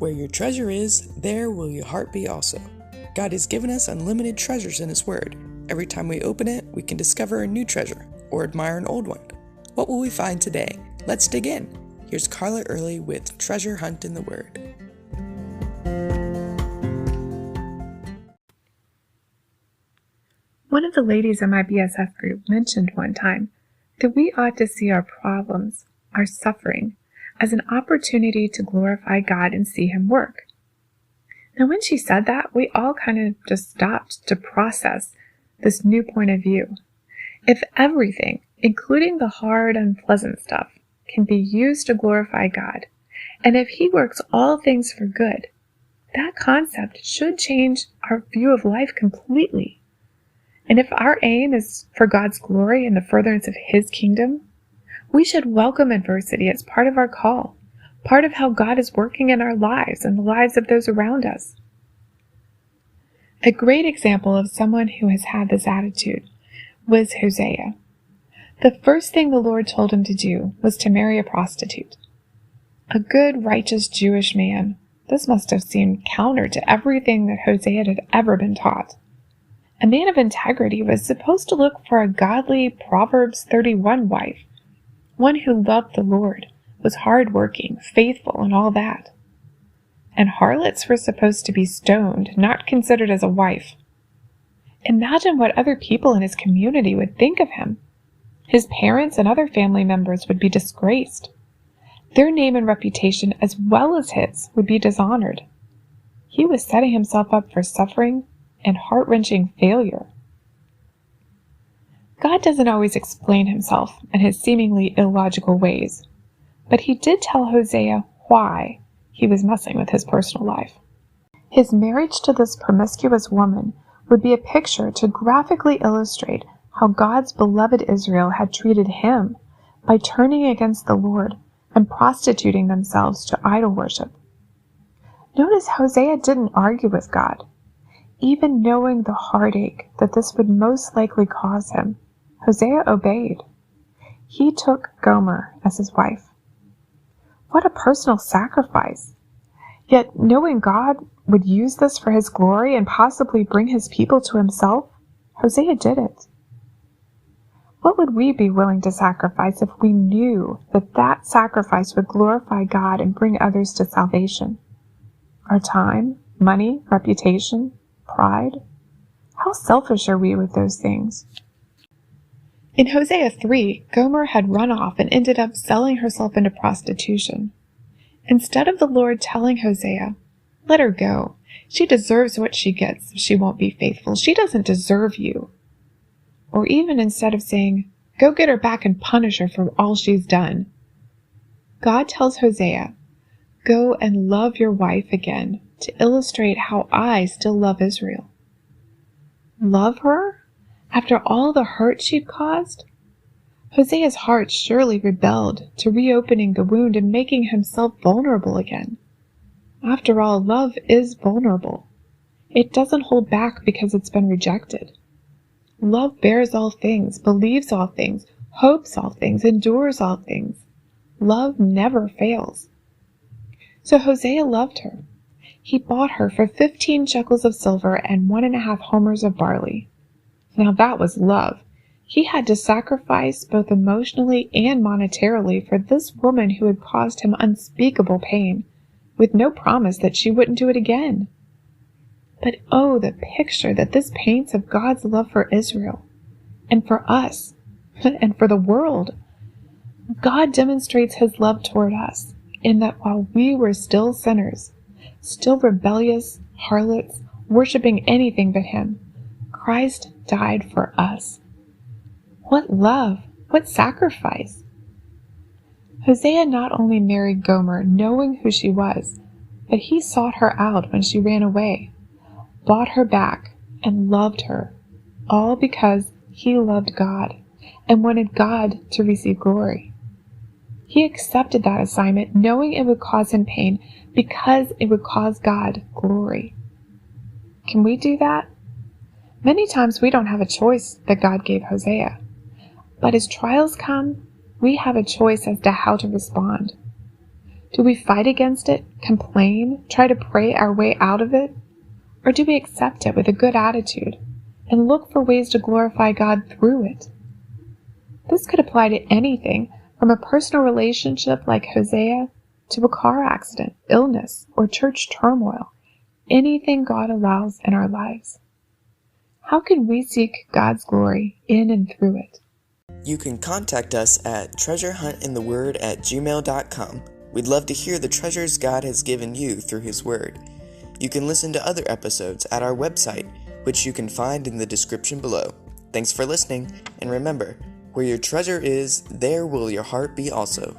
Where your treasure is, there will your heart be also. God has given us unlimited treasures in His Word. Every time we open it, we can discover a new treasure or admire an old one. What will we find today? Let's dig in. Here's Carla Early with Treasure Hunt in the Word. One of the ladies in my BSF group mentioned one time that we ought to see our problems, our suffering, as an opportunity to glorify God and see Him work. Now, when she said that, we all kind of just stopped to process this new point of view. If everything, including the hard, unpleasant stuff, can be used to glorify God, and if He works all things for good, that concept should change our view of life completely. And if our aim is for God's glory and the furtherance of His kingdom, we should welcome adversity as part of our call, part of how God is working in our lives and the lives of those around us. A great example of someone who has had this attitude was Hosea. The first thing the Lord told him to do was to marry a prostitute. A good, righteous Jewish man, this must have seemed counter to everything that Hosea had ever been taught. A man of integrity was supposed to look for a godly Proverbs 31 wife, one who loved the Lord, was hard-working, faithful, and all that. And harlots were supposed to be stoned, not considered as a wife. Imagine what other people in his community would think of him. His parents and other family members would be disgraced. Their name and reputation, as well as his, would be dishonored. He was setting himself up for suffering and heart-wrenching failure. God doesn't always explain Himself and His seemingly illogical ways, but He did tell Hosea why he was messing with his personal life. His marriage to this promiscuous woman would be a picture to graphically illustrate how God's beloved Israel had treated him by turning against the Lord and prostituting themselves to idol worship. Notice Hosea didn't argue with God. Even knowing the heartache that this would most likely cause him, Hosea obeyed. He took Gomer as his wife. What a personal sacrifice! Yet, knowing God would use this for His glory and possibly bring His people to Himself, Hosea did it. What would we be willing to sacrifice if we knew that that sacrifice would glorify God and bring others to salvation? Our time, money, reputation, pride? How selfish are we with those things? In Hosea 3, Gomer had run off and ended up selling herself into prostitution. Instead of the Lord telling Hosea, "Let her go. She deserves what she gets if she won't be faithful. She doesn't deserve you." Or even instead of saying, "Go get her back and punish her for all she's done," God tells Hosea, "Go and love your wife again to illustrate how I still love Israel." Love her? After all the hurt she'd caused? Hosea's heart surely rebelled to reopening the wound and making himself vulnerable again. After all, love is vulnerable. It doesn't hold back because it's been rejected. Love bears all things, believes all things, hopes all things, endures all things. Love never fails. So Hosea loved her. He bought her for 15 shekels of silver and 1.5 homers of barley. Now that was love. He had to sacrifice both emotionally and monetarily for this woman who had caused him unspeakable pain, with no promise that she wouldn't do it again. But oh, the picture that this paints of God's love for Israel, and for us, and for the world. God demonstrates His love toward us in that while we were still sinners, still rebellious harlots, worshiping anything but Him, Christ died for us. What love! What sacrifice! Hosea not only married Gomer knowing who she was, but he sought her out when she ran away, bought her back, and loved her, all because he loved God and wanted God to receive glory. He accepted that assignment knowing it would cause him pain because it would cause God glory. Can we do that? Many times we don't have a choice that God gave Hosea. But as trials come, we have a choice as to how to respond. Do we fight against it, complain, try to pray our way out of it? Or do we accept it with a good attitude and look for ways to glorify God through it? This could apply to anything from a personal relationship like Hosea to a car accident, illness, or church turmoil. Anything God allows in our lives. How can we seek God's glory in and through it? You can contact us at treasurehuntintheword@gmail.com. We'd love to hear the treasures God has given you through His Word. You can listen to other episodes at our website, which you can find in the description below. Thanks for listening, and remember, where your treasure is, there will your heart be also.